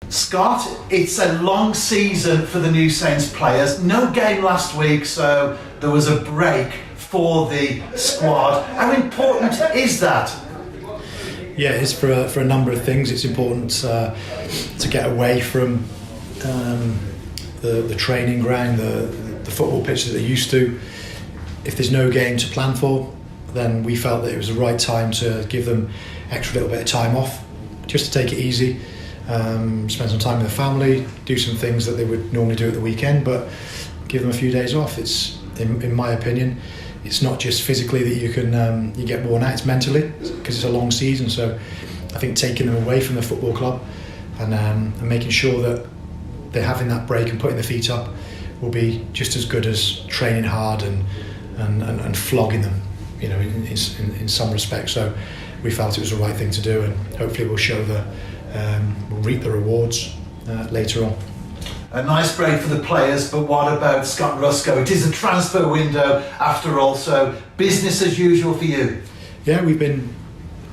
Scott, it's a long season for the New Saints players. No game last week, so there was a break for the squad. How important is that? Yeah, it is for a number of things. It's important to get away from the training ground, the football pitch that they're used to. If there's no game to plan for, then we felt that it was the right time to give them extra little bit of time off, just to take it easy. Spend some time with the family, do some things that they would normally do at the weekend, but give them a few days off. It's, in my opinion, it's not just physically that you can you get worn out, it's mentally, because it's a long season. So I think taking them away from the football club and making sure that they're having that break and putting their feet up will be just as good as training hard and flogging them, you know, in some respects. So we felt it was the right thing to do, and hopefully we'll reap the rewards later on. A nice break for the players, but what about Scott Ruscoe? It is a transfer window after all, so business as usual for you. Yeah, we've been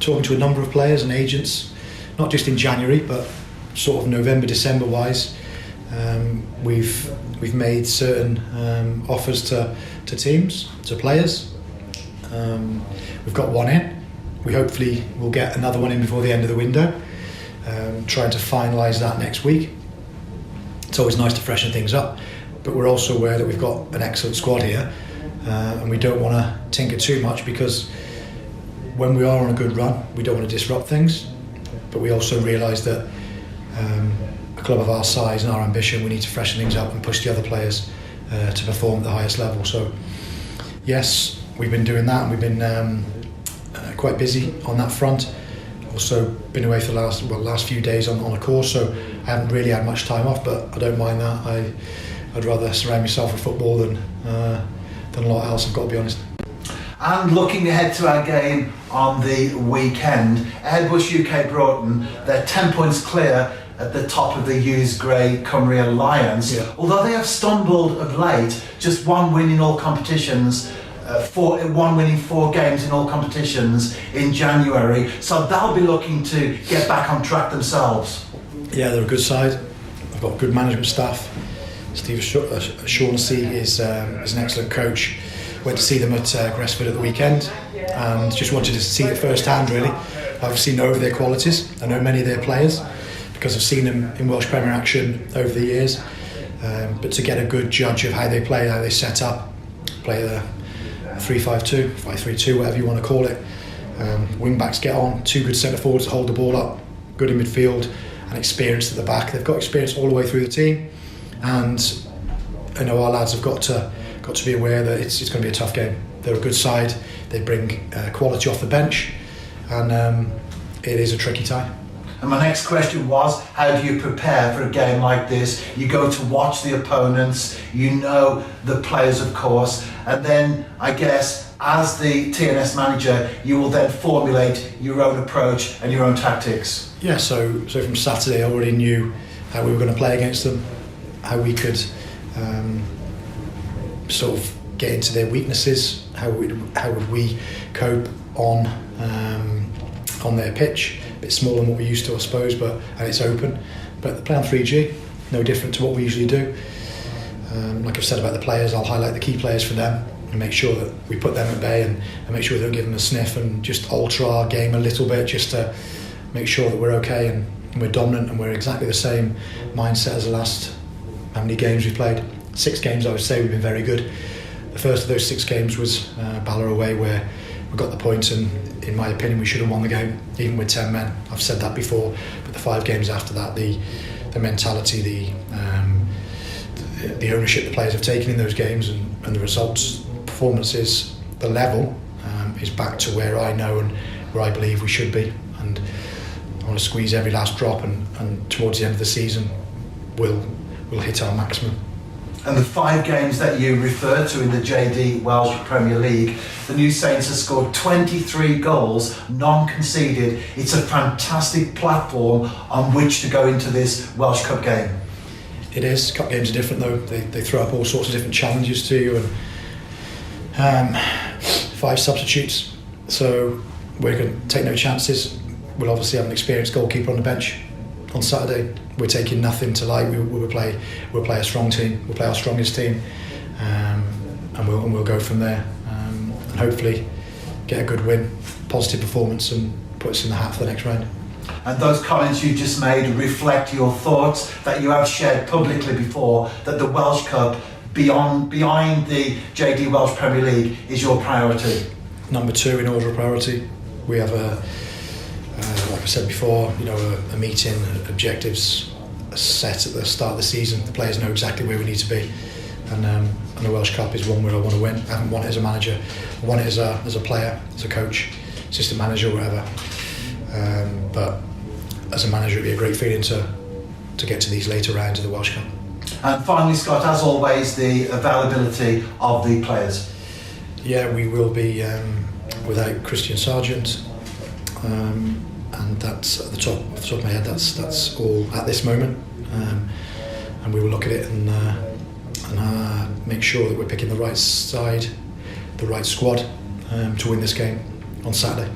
talking to a number of players and agents, not just in January, but sort of November, December wise. We've made certain offers to teams, to players. We've got one in. We hopefully will get another one in before the end of the window. Trying to finalise that next week. It's always nice to freshen things up, but we're also aware that we've got an excellent squad here, and we don't want to tinker too much, because when we are on a good run, we don't want to disrupt things, but we also realise that a club of our size and our ambition, we need to freshen things up and push the other players to perform at the highest level. So yes, we've been doing that, and we've been quite busy on that front. Also been away for the last few days on a course, so I haven't really had much time off, but I don't mind that. I'd rather surround myself with football than a lot else, I've got to be honest. And looking ahead to our game on the weekend, Airbus UK Broughton, they're 10 points clear at the top of the Hughes Gray Cymru Alliance. Yeah. Although they have stumbled of late, just one win in all competitions, one winning 4 games in all competitions in January, so they'll be looking to get back on track themselves. Yeah, they're a good side. They've got good management staff. Steve Shaughnessy is an excellent coach. Went to see them at Gresford at the weekend and just wanted to see it firsthand, really. I've obviously know their qualities. I know many of their players because I've seen them in Welsh Premier action over the years, but to get a good judge of how they play, how they set up, play the 3-5-2, 5-3-2, whatever you want to call it. Wing backs get on, 2 good centre forwards that hold the ball up, good in midfield, and experience at the back. They've got experience all the way through the team, and I know our lads have got to be aware that it's going to be a tough game. They're a good side. They bring quality off the bench, and it is a tricky time. And my next question was, how do you prepare for a game like this? You go to watch the opponents, you know the players, of course, and then I guess as the TNS manager, you will then formulate your own approach and your own tactics. Yeah, so from Saturday I already knew how we were going to play against them, how we could sort of get into their weaknesses, how would we cope on their pitch. A bit smaller than what we're used to, I suppose, and it's open. But the play on 3G, no different to what we usually do. Like I've said about the players, I'll highlight the key players for them and make sure that we put them at bay and make sure we don't give them a sniff and just alter our game a little bit just to make sure that we're okay and we're dominant and we're exactly the same mindset as the last, how many games we've played? 6 games, I would say we've been very good. The first of those 6 games was Bala away, where we got the points, and in my opinion we should have won the game even with 10 men. I've said that before, but the 5 games after that, the mentality, the ownership the players have taken in those games and the results, performances, the level is back to where I know and where I believe we should be, and I want to squeeze every last drop, and towards the end of the season we'll hit our maximum. And the 5 games that you referred to in the JD Welsh Premier League, the New Saints have scored 23 goals, non-conceded. It's a fantastic platform on which to go into this Welsh Cup game. It is. Cup games are different though. They throw up all sorts of different challenges to you, and 5 substitutes. So we're going to take no chances. We'll obviously have an experienced goalkeeper on the bench, on Saturday. We're taking nothing to light. We'll play a strong team. We'll play our strongest team, and we'll go from there. And hopefully get a good win, positive performance, and put us in the hat for the next round. And those comments you just made reflect your thoughts that you have shared publicly before, that the Welsh Cup, behind the JD Welsh Premier League, is your priority. Number 2 in order of priority. We have like I said before, a meeting, objectives set at the start of the season. The players know exactly where we need to be, and the Welsh Cup is one where I want to win. I haven't won it as a manager. I won it as a player, as a coach, assistant manager, whatever. But as a manager, it'd be a great feeling to get to these later rounds of the Welsh Cup. And finally, Scott, as always, the availability of the players. Yeah, we will be without Christian Sargent, and that's at the top. Off the top of my head, that's all at this moment. And we will look at it and make sure that we're picking the right side, the right squad to win this game on Saturday.